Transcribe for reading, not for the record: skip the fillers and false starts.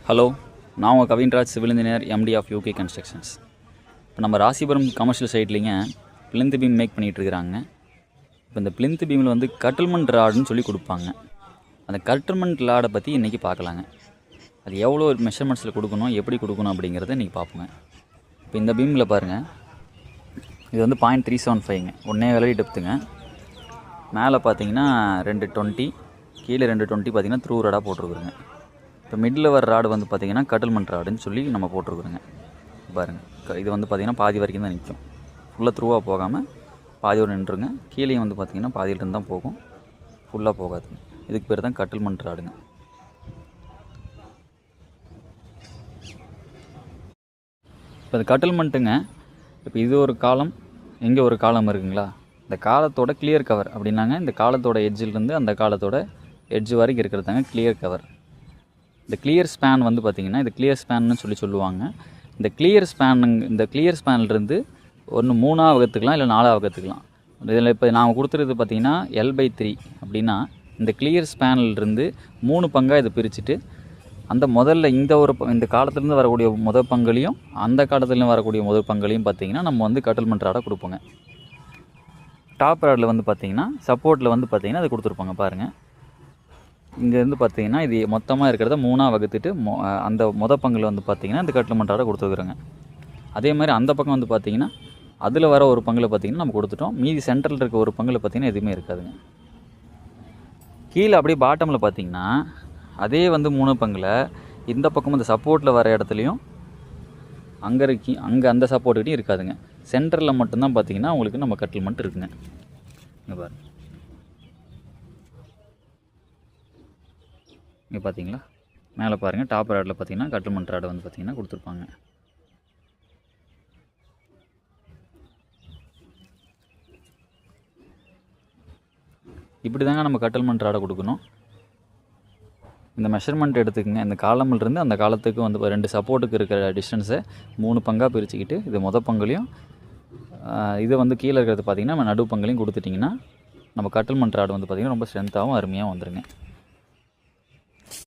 Hello, நான் உங்கள் Kavinraj, civil engineer, MD of UK constructions. இப்போ நம்ம ராசிபுரம் கமர்ஷியல் சைட்லிங்க பிளிந்த் பீம் மேக் பண்ணிகிட்ருக்குறாங்க. இப்போ இந்த பிளிந்த் பீமில் வந்து கட்டில்மெண்ட் ராடுன்னு சொல்லி கொடுப்பாங்க. அந்த கட்டில்மெண்ட் ராடை பற்றி இன்றைக்கி பார்க்கலாங்க. அது எவ்வளோ மெஷர்மெண்ட்ஸில் கொடுக்கணும், எப்படி கொடுக்கணும் அப்படிங்கிறத இன்றைக்கி பார்ப்போங்க. இப்போ இந்த பீமில் பாருங்கள், இது வந்து 0.375ங்க, 1.5 அடி டெப்த்துங்க. மேலே பார்த்தீங்கன்னா 220, கீழே 220 பார்த்தீங்கன்னா த்ரூ ராடாக போட்டிருக்குறோங்க. இப்போ மிடில் வர ராடு வந்து பார்த்திங்கன்னா கட்டில்மெண்ட் ராடுன்னு சொல்லி நம்ம போட்டிருக்குறோங்க. பாருங்கள், இது வந்து பார்த்திங்கன்னா பாதி வரைக்கும் தான் நிற்கும். ஃபுல்லாக த்ரூவாக போகாமல் பாதியோடு நின்றுங்க. கீழேயும் வந்து பார்த்திங்கன்னா பாதியிலிருந்து தான் போகும், ஃபுல்லாக போகாதுங்க. இதுக்கு பேர் தான் கட்டில்மெண்ட் ராடுங்க. இப்போ இந்த கட்டில்மெண்ட்டுங்க, இப்போ இது ஒரு காலம், இங்கே ஒரு காலம் இருக்குங்களா. இந்த காலத்தோட கிளியர் கவர் அப்படின்னாங்க. இந்த காலத்தோட எட்ஜிலிருந்து அந்த காலத்தோட எட்ஜ் வரைக்கும் இருக்கிறதாங்க கிளியர் கவர். இந்த கிளியர் ஸ்பேன் வந்து பார்த்திங்கன்னா, இது கிளியர் ஸ்பேன்னு சொல்லுவாங்க. இந்த கிளியர் ஸ்பேன்லேருந்து ஒன்று 3ஆக வகுத்துக்கலாம், இல்லை 4ஆக வகுத்துக்கலாம். இதில் இப்போ நான் கொடுத்துறது பார்த்திங்கன்னா L/3 அப்படின்னா, இந்த கிளியர் ஸ்பேனிலிருந்து 3 பங்காக இதை பிரிச்சுட்டு, அந்த முதல்ல இந்த காலத்துலேருந்து வரக்கூடிய முதல் பங்குலையும் அந்த காலத்துலேருந்து வரக்கூடிய முதல் பங்குலையும் பார்த்திங்கன்னா நம்ம வந்து கட்டில்மெண்ட் ராடாக கொடுப்போங்க. டாப் ராடில் வந்து பார்த்திங்கன்னா சப்போர்ட்டில் வந்து பார்த்திங்கன்னா அது கொடுத்துருப்பாங்க. பாருங்கள், இங்கேருந்து பார்த்தீங்கன்னா இது மொத்தமாக இருக்கிறத 3ஆக வகுத்துட்டு அந்த பங்கில் வந்து பார்த்திங்கன்னா இந்த கட்டில்மெண்ட் ராடை கொடுத்துருக்குறோங்க. அதே மாதிரி அந்த பக்கம் வந்து பார்த்திங்கன்னா அதில் வர ஒரு பங்கில் பார்த்திங்கன்னா நம்ம கொடுத்துட்டோம். மீதி சென்ட்ரல் இருக்க ஒரு பங்கில் பார்த்திங்கன்னா எதுவுமே இருக்காதுங்க. கீழே அப்படியே பாட்டமில் பார்த்திங்கன்னா அதே வந்து 3 பங்கில் இந்த பக்கம் இந்த சப்போர்ட்டில் வர இடத்துலையும் அங்கே அந்த சப்போர்ட்டுக்கிட்டையும் இருக்காதுங்க. சென்டரில் மட்டும்தான் பார்த்திங்கன்னா உங்களுக்கு நம்ம கட்டில்மெண்ட் இருக்குங்க. இங்கே பாருங்கள், இங்கே பார்த்தீங்களா, மேலே பாருங்கள், டாப் ராடில் பார்த்தீங்கன்னா கட்டில்மெண்ட் ராடை வந்து பார்த்திங்கன்னா கொடுத்துருப்பாங்க. இப்படி தாங்க நம்ம கட்டில்மெண்ட் ராடை கொடுக்கணும். இந்த மெஷர்மெண்ட் எடுத்துக்கங்க. இந்த காலமிலிருந்து அந்த காலத்துக்கு வந்து 2 சப்போர்ட்டுக்கு இருக்கிற டிஸ்டன்ஸை 3 பங்காக பிரிச்சுக்கிட்டு, இது பங்குலையும் இது வந்து கீழே இருக்கிறது பார்த்திங்கன்னா நம்ம நடு பங்குலையும் கொடுத்துட்டிங்கன்னா நம்ம கட்டில்மெண்ட் ராடு வந்து பார்த்திங்கன்னா ரொம்ப ஸ்ட்ரென்த்தாகவும் அருமையாக வந்துடுங்க.